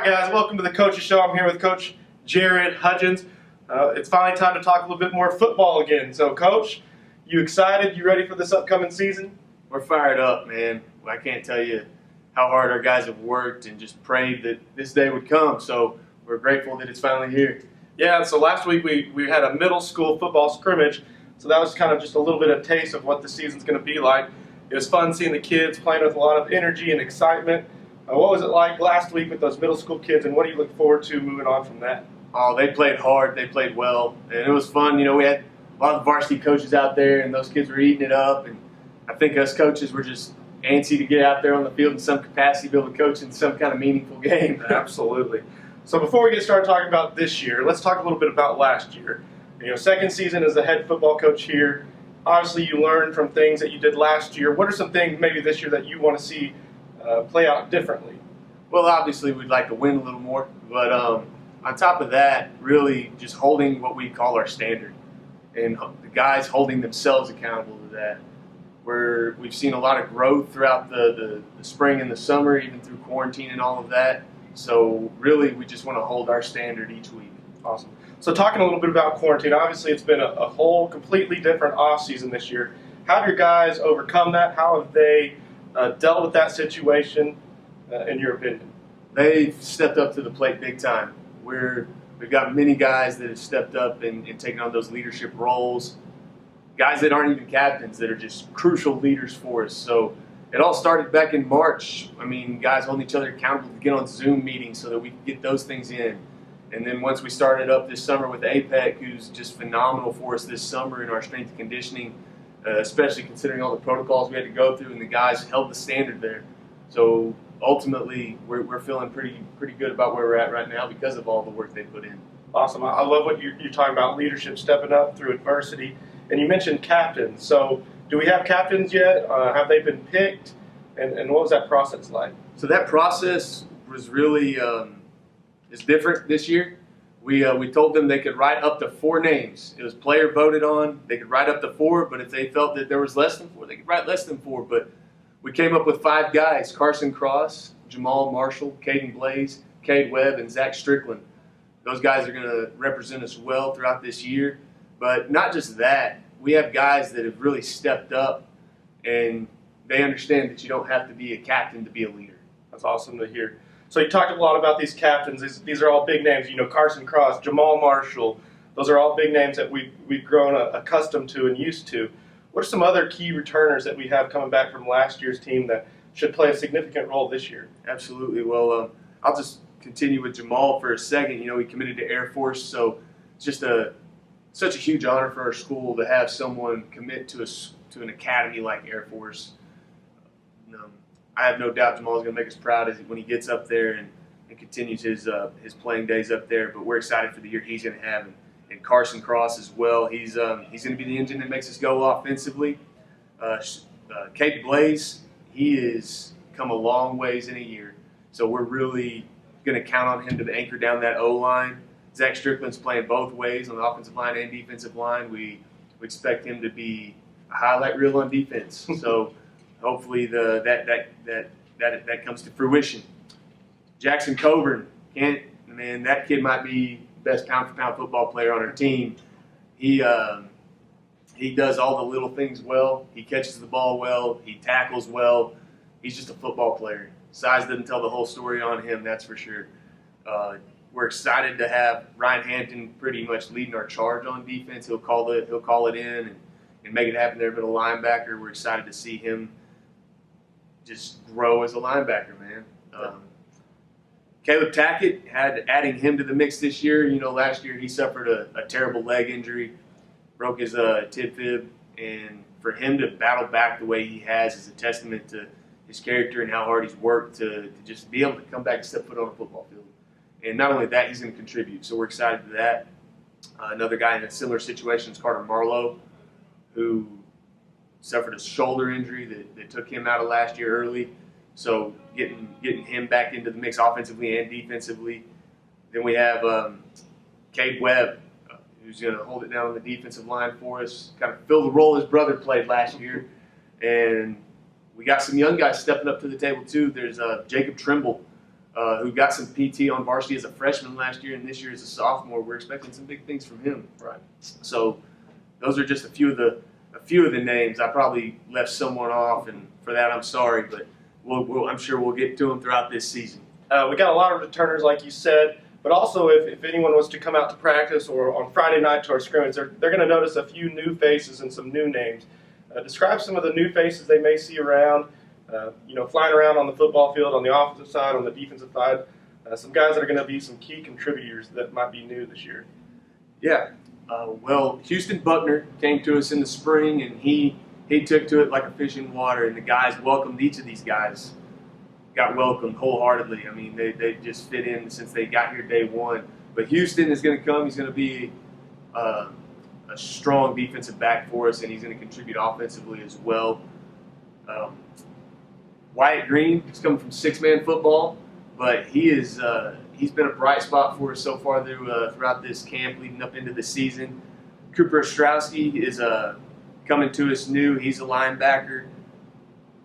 guys, welcome to the Coaches Show. I'm here with Coach Jared Hudgens. It's finally time to talk a little bit more football again. So, Coach, you excited? You ready for this upcoming season? We're fired up, man. I can't tell you how hard our guys have worked and just prayed that this day would come. So we're grateful that it's finally here. Yeah, so last week we had a middle school football scrimmage. So that was kind of just a little bit of taste of what the season's going to be like. It was fun seeing the kids playing with a lot of energy and excitement. What was it like last week with those middle school kids, and what do you look forward to moving on from that? Oh, they played hard. They played well. And it was fun. You know, we had a lot of varsity coaches out there, and those kids were eating it up. And I think us coaches were just antsy to get out there on the field in some capacity, be able to coach in some kind of meaningful game. Absolutely. So before we get started talking about this year, let's talk a little bit about last year. You know, second season as the head football coach here. Obviously, you learned from things that you did last year. What are some things maybe this year that you want to see play out differently? Well, obviously, we'd like to win a little more. But on top of that, really just holding what we call our standard. And the guys holding themselves accountable to that. We've seen a lot of growth throughout the spring and the summer, even through quarantine and all of that. So really, we just want to hold our standard each week. Awesome. So talking a little bit about quarantine, obviously it's been a whole completely different off season this year. How have your guys overcome that? How have they dealt with that situation, in your opinion? They've stepped up to the plate big time. We've got many guys that have stepped up and taken on those leadership roles. Guys that aren't even captains that are just crucial leaders for us. So it all started back in March. I mean, guys holding each other accountable to get on Zoom meetings so that we can get those things in. And then once we started up this summer with APEC, who's just phenomenal for us this summer in our strength and conditioning, especially considering all the protocols we had to go through, and the guys held the standard there. So ultimately, we're feeling pretty good about where we're at right now because of all the work they put in. Awesome. I love what you're talking about, leadership, stepping up through adversity. And you mentioned captains. So do we have captains yet? Have they been picked? And what was that process like? So that process was really is different this year. We told them they could write up to 4 names. It was player voted on. They could write up to 4, but if they felt that there was less than 4, they could write less than 4. But we came up with 5 guys: Carson Cross, Jamal Marshall, Caden Blaze, Cade Webb, and Zach Strickland. Those guys are going to represent us well throughout this year. But not just that, we have guys that have really stepped up, and they understand that you don't have to be a captain to be a leader. That's awesome to hear. So you talked a lot about these captains. These are all big names. You know, Carson Cross, Jamal Marshall. Those are all big names that we've grown accustomed to and used to. What are some other key returners that we have coming back from last year's team that should play a significant role this year? Absolutely. Well, I'll just continue with Jamal for a second. You know, he committed to Air Force, so it's just such a huge honor for our school to have someone commit to an academy like Air Force. I have no doubt Jamal is going to make us proud when he gets up there and continues his playing days up there. But we're excited for the year he's going to have, and Carson Cross as well. He's going to be the engine that makes us go offensively. Cade Blaze, he has come a long ways in a year, so we're really going to count on him to anchor down that O-line. Zach Strickland's playing both ways on the offensive line and defensive line. We expect him to be a highlight reel on defense. So hopefully that comes to fruition. Jackson Coburn, that kid might be the best pound-for-pound football player on our team. He does all the little things well. He catches the ball well. He tackles well. He's just a football player. Size doesn't tell the whole story on him, that's for sure. We're excited to have Ryan Hampton pretty much leading our charge on defense. He'll call it in and make it happen there. But a linebacker, we're excited to see him just grow as a linebacker, man. Caleb Tackett, adding him to the mix this year. You know, last year he suffered a terrible leg injury, broke his tib fib, and for him to battle back the way he has is a testament to his character and how hard he's worked to just be able to come back and step foot on a football field. And not only that, he's going to contribute, so we're excited for that. Another guy in a similar situation is Carter Marlowe, who suffered a shoulder injury that took him out of last year early. So getting him back into the mix offensively and defensively. Then we have Cade Webb, who's going to hold it down on the defensive line for us, kind of fill the role his brother played last year. And we got some young guys stepping up to the table too. There's Jacob Trimble, who got some PT on varsity as a freshman last year and this year as a sophomore. We're expecting some big things from him. Right. So those are just a few of the names. I probably left someone off, and for that I'm sorry, but I'm sure we'll get to them throughout this season. We got a lot of returners, like you said, but also if anyone was to come out to practice or on Friday night to our scrimmage, they're going to notice a few new faces and some new names. Describe some of the new faces they may see around, flying around on the football field, on the offensive side, on the defensive side. Some guys that are going to be some key contributors that might be new this year. Yeah. Well, Houston Buckner came to us in the spring, and he took to it like a fish in water, and the guys welcomed each of these guys. Got welcomed wholeheartedly. I mean, they just fit in since they got here day one. But Houston is going to come. He's going to be a strong defensive back for us, and he's going to contribute offensively as well. Wyatt Green is coming from six-man football, but he's been a bright spot for us so far throughout this camp leading up into the season. Cooper Ostrowski is coming to us new. He's a linebacker.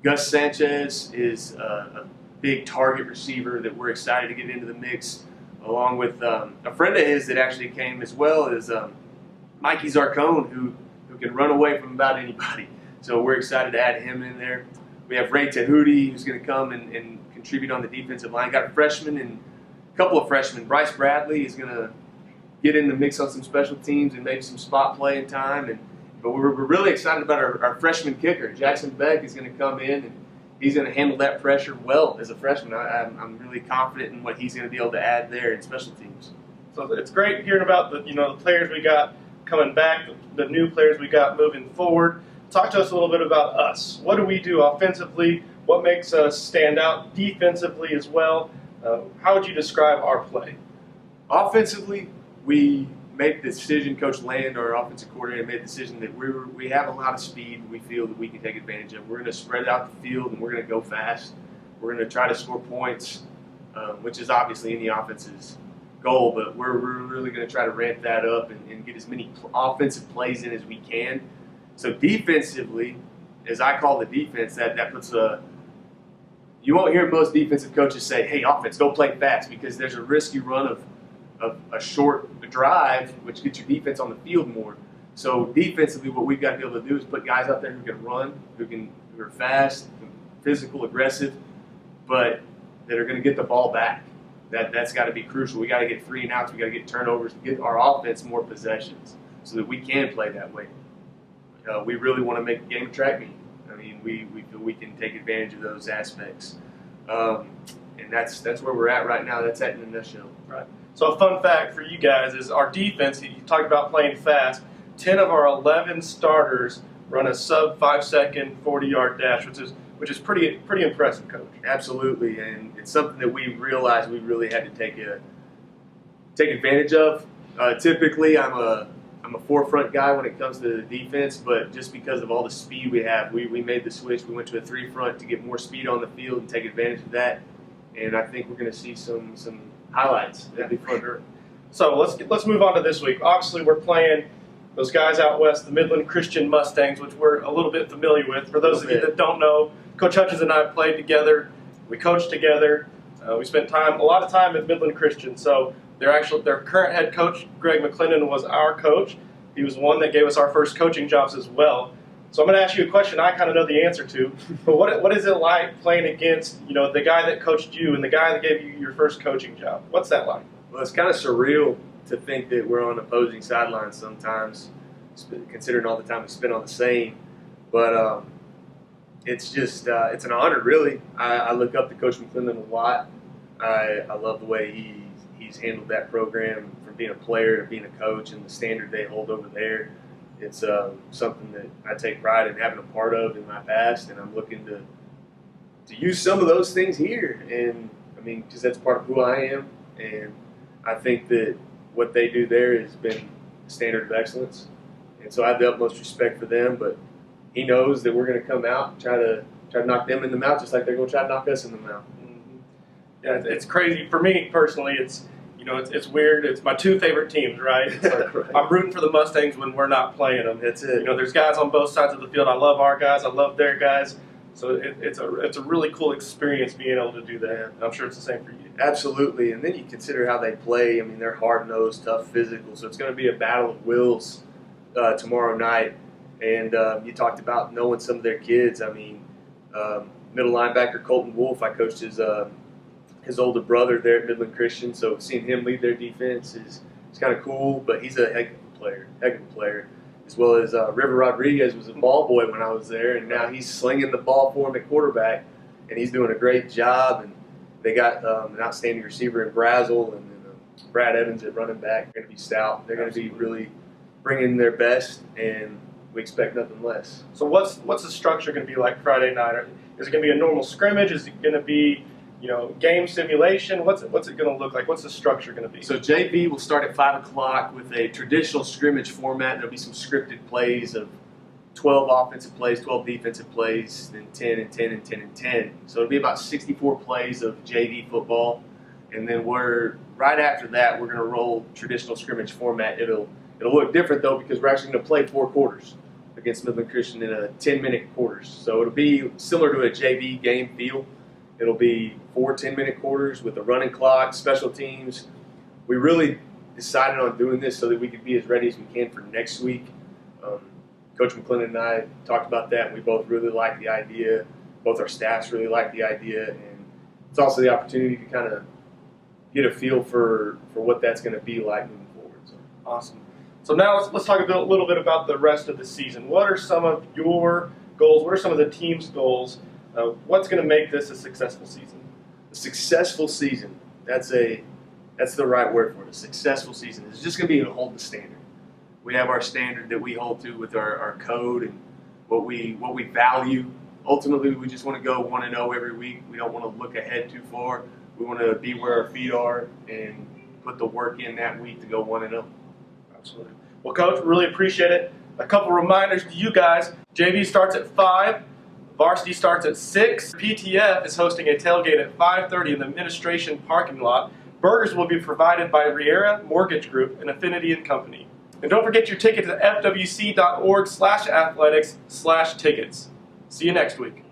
Gus Sanchez is a big target receiver that we're excited to get into the mix, along with a friend of his that actually came as well is Mikey Zarcone, who can run away from about anybody. So we're excited to add him in there. We have Ray Tahuti, who's going to come and contribute on the defensive line. Got a freshman and a couple of freshmen. Bryce Bradley is going to get in the mix on some special teams and maybe some spot playing time. But we're really excited about our freshman kicker. Jackson Beck is going to come in, and he's going to handle that pressure well as a freshman. I'm really confident in what he's going to be able to add there in special teams. So it's great hearing about the players we got coming back, the new players we got moving forward. Talk to us a little bit about us. What do we do offensively? What makes us stand out defensively as well? How would you describe our play? Offensively, we made the decision, Coach Land, our offensive coordinator, made the decision that we have a lot of speed we feel that we can take advantage of. We're going to spread out the field, and we're going to go fast. We're going to try to score points, which is obviously any offense's goal, but we're really going to try to ramp that up and get as many offensive plays in as we can. So defensively, as I call the defense, that puts you won't hear most defensive coaches say, hey, offense, go play fast, because there's a risk you run of a short drive, which gets your defense on the field more. So defensively, what we've got to be able to do is put guys out there who can run, who are fast, physical, aggressive, but that are going to get the ball back. That's got to be crucial. We got to get 3 and outs. We got to get turnovers, get our offense more possessions, so that we can play that way. We really want to make the game a track meet. I mean, we feel we can take advantage of those aspects, and that's where we're at right now. That's in a nutshell. Right. So a fun fact for you guys is our defense. You talked about playing fast. 10 of our 11 starters run a sub 5-second 40-yard dash, which is pretty impressive, Coach. Absolutely, and it's something that we realized we really had to take advantage of. Typically, I'm a forefront guy when it comes to the defense, but just because of all the speed we have, we made the switch. We went to a 3-front to get more speed on the field and take advantage of that. And I think we're going to see some highlights. That'd be fun. So let's move on to this week. Obviously, we're playing those guys out west, the Midland Christian Mustangs, which we're a little bit familiar with. For those of you that don't know, Coach Hutchins and I played together. We coached together. We spent a lot of time at Midland Christian. So their current head coach, Greg McClendon, was our coach. He was the one that gave us our first coaching jobs as well. So I'm going to ask you a question I kind of know the answer to. But what is it like playing against the guy that coached you and the guy that gave you your first coaching job? What's that like? Well, it's kind of surreal to think that we're on opposing sidelines sometimes, considering all the time we spent on the same. But it's just it's an honor, really. I look up to Coach McClendon a lot. I love the way he's handled that program from being a player to being a coach, and the standard they hold over there. It's something that I take pride in having a part of in my past, and I'm looking to use some of those things here. And I mean, because that's part of who I am, and I think that what they do there has been a standard of excellence. And so I have the utmost respect for them, but he knows that we're going to come out and try to knock them in the mouth just like they're going to try to knock us in the mouth. Mm-hmm. Yeah, it's crazy. For me personally, it's weird. It's my 2 favorite teams, right? Right. I'm rooting for the Mustangs when we're not playing them. That's it. There's guys on both sides of the field. I love our guys. I love their guys. So it's a really cool experience being able to do that. I'm sure it's the same for you. Absolutely, and then you consider how they play. I mean, they're hard-nosed, tough, physical, so it's going to be a battle of wills tomorrow night. And you talked about knowing some of their kids. I mean, middle linebacker Colton Wolf, I coached his older brother there at Midland Christian, so seeing him lead their defense is kind of cool, but he's a heck of a player. As well as River Rodriguez was a ball boy when I was there, and now he's slinging the ball for him at quarterback, and he's doing a great job. And they got an outstanding receiver in Brazel, and then Brad Evans at running back. They're going to be stout. They're going to be really bringing their best, and we expect nothing less. So what's the structure going to be like Friday night? Is it going to be a normal scrimmage? Is it going to be game simulation? What's it going to look like? What's the structure going to be? So JV will start at 5 o'clock with a traditional scrimmage format. There'll be some scripted plays of 12 offensive plays, 12 defensive plays, then 10 and 10 and 10 and 10. So it'll be about 64 plays of JV football. And then right after that, we're going to roll traditional scrimmage format. It'll look different, though, because we're actually going to play 4 quarters against Midland Christian in a 10-minute quarters. So it'll be similar to a JV game feel. It'll be 4 10-minute quarters with a running clock, special teams. We really decided on doing this so that we could be as ready as we can for next week. Coach McClendon and I talked about that, and we both really like the idea. Both our staffs really like the idea, and it's also the opportunity to kind of get a feel for what that's going to be like moving forward. So. Awesome. So now let's talk a little bit about the rest of the season. What are some of your goals? What are some of the team's goals? What's going to make this a successful season? A successful season. That's the right word for it. A successful season is just going to be to hold the standard. We have our standard that we hold to with our code and what we value. Ultimately, we just want to go 1-0 every week. We don't want to look ahead too far. We want to be where our feet are and put the work in that week to go 1-0. Absolutely. Well, Coach, really appreciate it. A couple reminders to you guys. JV starts at 5. Varsity starts at 6. PTF is hosting a tailgate at 5:30 in the administration parking lot. Burgers will be provided by Riera Mortgage Group and Affinity and Company. And don't forget your ticket to fwc.org/athletics/tickets. See you next week.